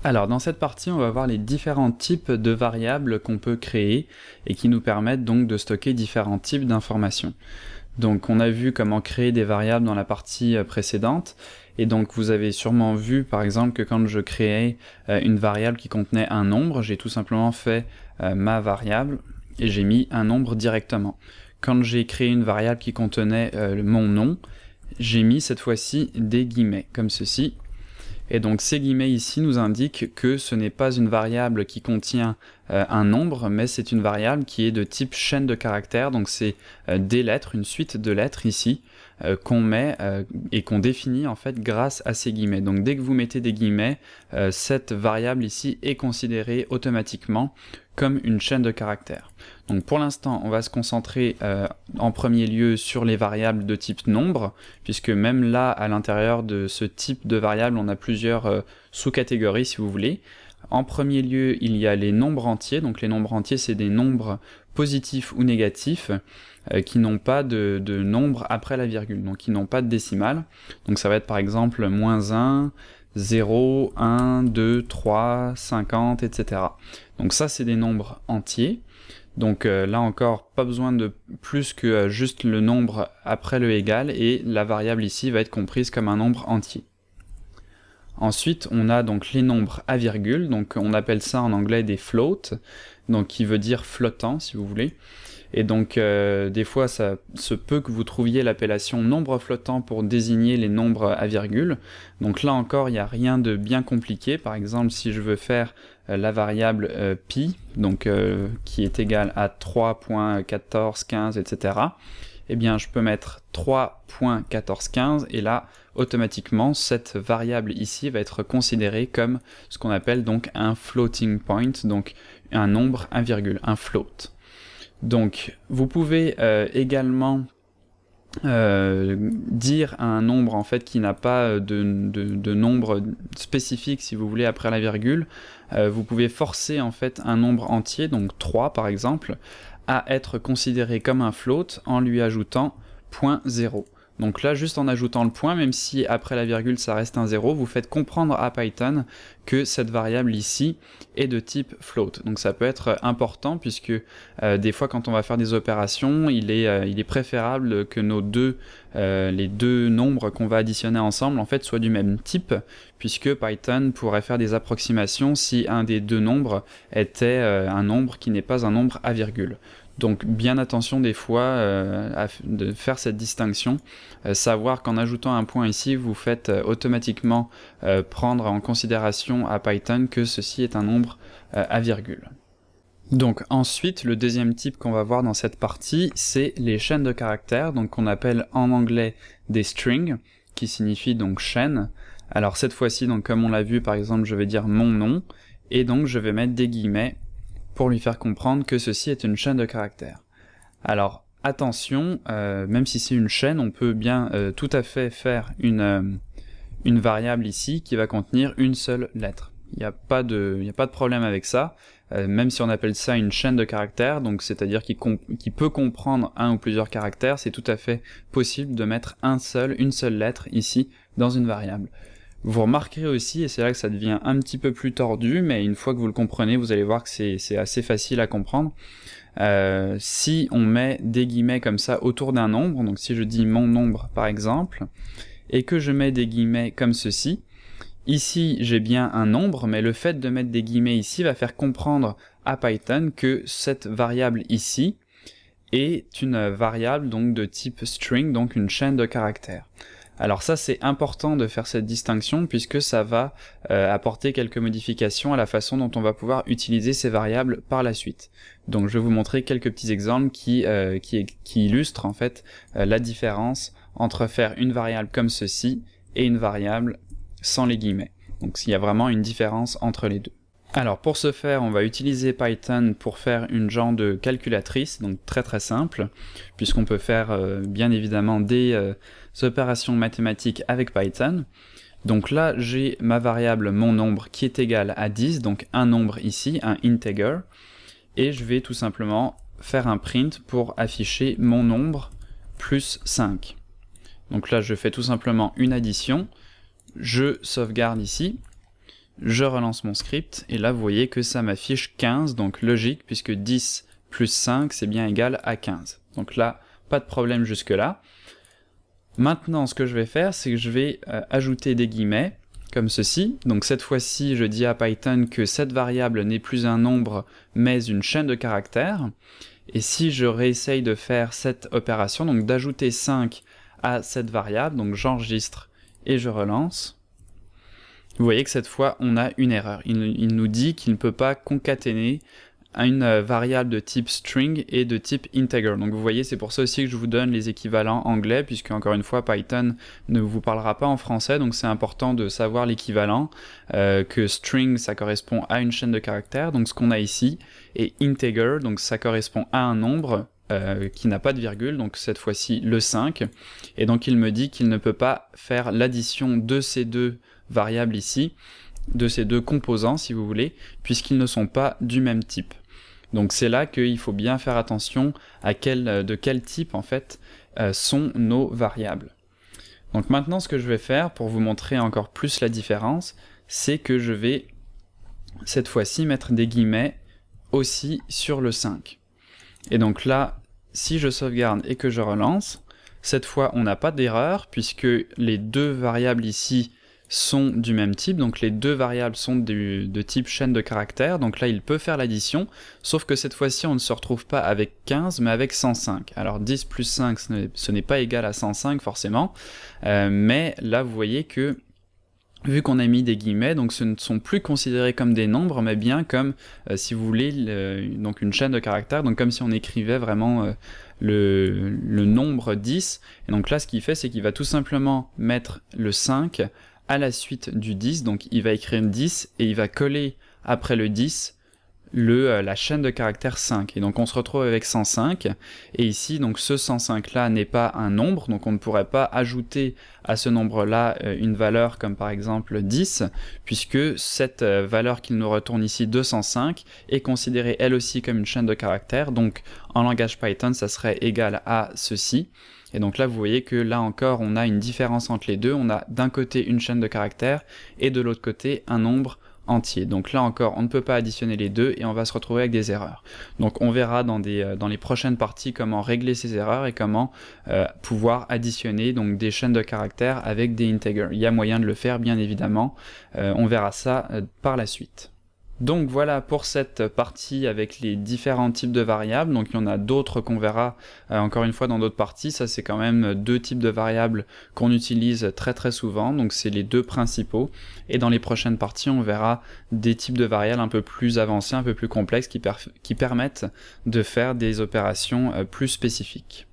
Alors dans cette partie, on va voir les différents types de variables qu'on peut créer et qui nous permettent donc de stocker différents types d'informations. Donc on a vu comment créer des variables dans la partie précédente, et donc vous avez sûrement vu par exemple que quand je créais une variable qui contenait un nombre, j'ai tout simplement fait ma variable et j'ai mis un nombre directement. Quand j'ai créé une variable qui contenait mon nom, j'ai mis cette fois-ci des guillemets, comme ceci. Et donc ces guillemets ici nous indiquent que ce n'est pas une variable qui contient un nombre, mais c'est une variable qui est de type chaîne de caractères, donc c'est des lettres, une suite de lettres ici, qu'on met et qu'on définit en fait grâce à ces guillemets. Donc dès que vous mettez des guillemets, cette variable ici est considérée automatiquement comme une chaîne de caractères. Donc pour l'instant, on va se concentrer en premier lieu sur les variables de type nombre, puisque même là, à l'intérieur de ce type de variable, on a plusieurs sous-catégories si vous voulez. En premier lieu, il y a les nombres entiers. Donc les nombres entiers, c'est des nombres positifs ou négatifs qui n'ont pas de nombre après la virgule, donc qui n'ont pas de décimale. Donc ça va être par exemple -1, 0, 1, 2, 3, 50, etc. Donc ça, c'est des nombres entiers. Donc là encore, pas besoin de plus que juste le nombre après le égal, et la variable ici va être comprise comme un nombre entier. Ensuite, on a donc les nombres à virgule, donc on appelle ça en anglais des floats, donc qui veut dire flottant si vous voulez. Et donc des fois ça se peut que vous trouviez l'appellation nombre flottant pour désigner les nombres à virgule. Donc là encore, il n'y a rien de bien compliqué. Par exemple, si je veux faire la variable pi, donc qui est égale à 3.1415, etc., eh bien je peux mettre 3.1415 et là automatiquement cette variable ici va être considérée comme ce qu'on appelle donc un floating point, donc un nombre à virgule, un float. Donc vous pouvez également dire un nombre en fait qui n'a pas de nombre spécifique si vous voulez après la virgule. Vous pouvez forcer en fait un nombre entier, donc 3 par exemple, à être considéré comme un float en lui ajoutant 0.0. Donc là, juste en ajoutant le point, même si après la virgule ça reste un 0, vous faites comprendre à Python que cette variable ici est de type float. Donc ça peut être important puisque des fois quand on va faire des opérations, il est préférable que les deux nombres qu'on va additionner ensemble en fait soient du même type, puisque Python pourrait faire des approximations si un des deux nombres était un nombre qui n'est pas un nombre à virgule. Donc bien attention des fois de faire cette distinction, savoir qu'en ajoutant un point ici, vous faites automatiquement prendre en considération à Python que ceci est un nombre à virgule. Donc ensuite, le deuxième type qu'on va voir dans cette partie, c'est les chaînes de caractères, donc qu'on appelle en anglais des strings, qui signifie donc chaîne. Alors cette fois-ci, donc comme on l'a vu par exemple, je vais dire mon nom, et donc je vais mettre des guillemets pour lui faire comprendre que ceci est une chaîne de caractères. Alors attention, même si c'est une chaîne, on peut bien tout à fait faire une variable ici qui va contenir une seule lettre. Il n'y a pas de problème avec ça, même si on appelle ça une chaîne de caractères, donc c'est-à-dire qui peut comprendre un ou plusieurs caractères, c'est tout à fait possible de mettre une seule lettre ici dans une variable. Vous remarquerez aussi, et c'est là que ça devient un petit peu plus tordu, mais une fois que vous le comprenez, vous allez voir que c'est assez facile à comprendre. Si on met des guillemets comme ça autour d'un nombre, donc si je dis mon nombre par exemple, et que je mets des guillemets comme ceci, ici j'ai bien un nombre, mais le fait de mettre des guillemets ici va faire comprendre à Python que cette variable ici est une variable donc de type string, donc une chaîne de caractères. Alors ça c'est important de faire cette distinction puisque ça va apporter quelques modifications à la façon dont on va pouvoir utiliser ces variables par la suite. Donc je vais vous montrer quelques petits exemples qui illustrent en fait la différence entre faire une variable comme ceci et une variable sans les guillemets. Donc il y a vraiment une différence entre les deux. Alors pour ce faire, on va utiliser Python pour faire une genre de calculatrice, donc très simple, puisqu'on peut faire bien évidemment des opérations mathématiques avec Python. Donc là, j'ai ma variable mon nombre qui est égale à 10, donc un nombre ici, un integer, et je vais tout simplement faire un print pour afficher mon nombre plus 5. Donc là, je fais tout simplement une addition, je sauvegarde ici, je relance mon script, et là vous voyez que ça m'affiche 15, donc logique, puisque 10 plus 5, c'est bien égal à 15. Donc là, pas de problème jusque-là. Maintenant, ce que je vais faire, c'est que je vais ajouter des guillemets, comme ceci. Donc cette fois-ci, je dis à Python que cette variable n'est plus un nombre, mais une chaîne de caractères. Et si je réessaye de faire cette opération, donc d'ajouter 5 à cette variable, donc j'enregistre et je relance, vous voyez que cette fois, on a une erreur. Il nous dit qu'il ne peut pas concaténer une variable de type string et de type integer. Donc vous voyez, c'est pour ça aussi que je vous donne les équivalents anglais, puisque encore une fois, Python ne vous parlera pas en français, donc c'est important de savoir l'équivalent, que string, ça correspond à une chaîne de caractères, donc ce qu'on a ici, et integer, donc ça correspond à un nombre qui n'a pas de virgule, donc cette fois-ci le 5, et donc il me dit qu'il ne peut pas faire l'addition de ces deux variables ici, de ces deux composants si vous voulez, puisqu'ils ne sont pas du même type. Donc c'est là qu'il faut bien faire attention à de quel type en fait sont nos variables. Donc maintenant ce que je vais faire pour vous montrer encore plus la différence, c'est que je vais cette fois-ci mettre des guillemets aussi sur le 5. Et donc là, si je sauvegarde et que je relance, cette fois on n'a pas d'erreur puisque les deux variables ici sont du même type, donc les deux variables sont de type chaîne de caractères, donc là il peut faire l'addition, sauf que cette fois-ci on ne se retrouve pas avec 15 mais avec 105. Alors 10 plus 5 ce n'est pas égal à 105 forcément, mais là vous voyez que vu qu'on a mis des guillemets, donc ce ne sont plus considérés comme des nombres, mais bien comme, si vous voulez, donc une chaîne de caractères, donc comme si on écrivait vraiment le nombre 10, et donc là ce qu'il fait c'est qu'il va tout simplement mettre le 5 à la suite du 10, donc il va écrire 10 et il va coller après le 10 la chaîne de caractères 5, et donc on se retrouve avec 105, et ici donc ce 105 là n'est pas un nombre, donc on ne pourrait pas ajouter à ce nombre là une valeur comme par exemple 10, puisque cette valeur qu'il nous retourne ici 205 est considérée elle aussi comme une chaîne de caractères, donc en langage Python ça serait égal à ceci. Et donc là, vous voyez que là encore, on a une différence entre les deux. On a d'un côté une chaîne de caractères et de l'autre côté un nombre entier. Donc là encore, on ne peut pas additionner les deux et on va se retrouver avec des erreurs. Donc on verra dans les prochaines parties comment régler ces erreurs et comment pouvoir additionner donc des chaînes de caractères avec des integers. Il y a moyen de le faire, bien évidemment. On verra ça par la suite. Donc voilà pour cette partie avec les différents types de variables. Donc il y en a d'autres qu'on verra encore une fois dans d'autres parties. Ça c'est quand même deux types de variables qu'on utilise très souvent, donc c'est les deux principaux. Et dans les prochaines parties on verra des types de variables un peu plus avancés, un peu plus complexes qui permettent de faire des opérations plus spécifiques.